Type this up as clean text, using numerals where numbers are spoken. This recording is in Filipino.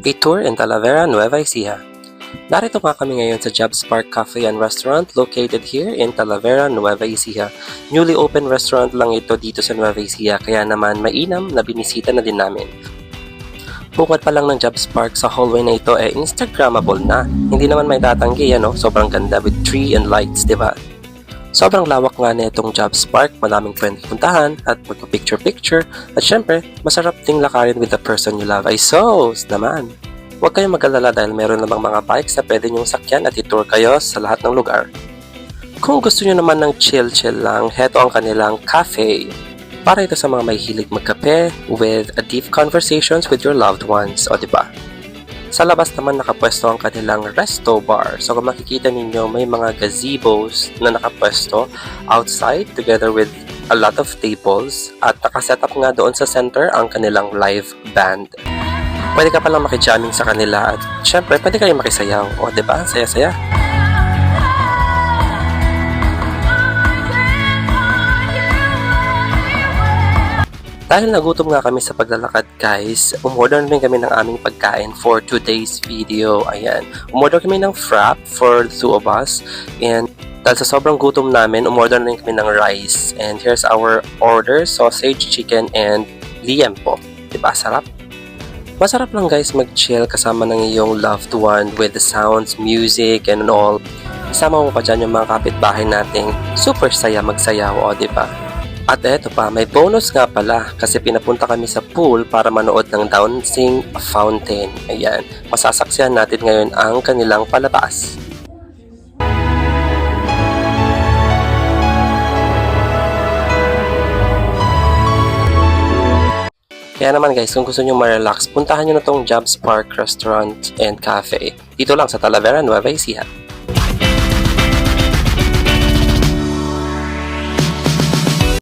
A tour in Talavera, Nueva Ecija. Narito nga kami ngayon sa Job Spark Cafe and Restaurant located here in Talavera, Nueva Ecija. Newly open restaurant lang ito dito sa Nueva Ecija kaya naman mainam na binisita na din namin. Bukod pa lang ng Job Spark sa hallway na ito Instagrammable na. Hindi naman may tatanggi sobrang ganda with tree and lights, diba? Sobrang lawak nga na itong Job Spark, maraming pwedeng puntahan at magpa-picture-picture at syempre, masarap ding lakarin with the person you love. Ay sos naman! Huwag kayong mag-alala dahil meron namang mga bikes na pwede nyong sakyan at i-tour kayo sa lahat ng lugar. Kung gusto nyo naman ng chill-chill lang, heto ang kanilang cafe. Para ito sa mga may hilig magkape with a deep conversations with your loved ones, o diba? Sa labas naman nakapwesto ang kanilang resto bar. So kung makikita ninyo may mga gazebos na nakapwesto outside together with a lot of tables at nakaset up nga doon sa center ang kanilang live band. Pwede ka palang makijamming sa kanila at syempre pwede kayong makisayaw. O diba? Saya-saya. Dahil nagutom nga kami sa paglalakad guys, umorder na rin kami ng aming pagkain for today's video. Ayan, umorder kami ng frap for the two of us. And dahil sa sobrang gutom namin, umorder na rin kami ng rice. And here's our order, sausage, chicken, and liempo. Diba, sarap? Masarap lang guys mag-chill kasama ng iyong loved one with the sounds, music, and all. Isama mo pa dyan yung mga kapitbahay nating super saya magsayaw, o diba? At eto pa, may bonus nga pala kasi pinapunta kami sa pool para manood ng dancing fountain. Ayan, masasaksihan natin ngayon ang kanilang palabas. Kaya naman guys, kung gusto nyo ma-relax, puntahan nyo na tong Job Spark Restaurant and Cafe. Dito lang sa Talavera, Nueva Ecija.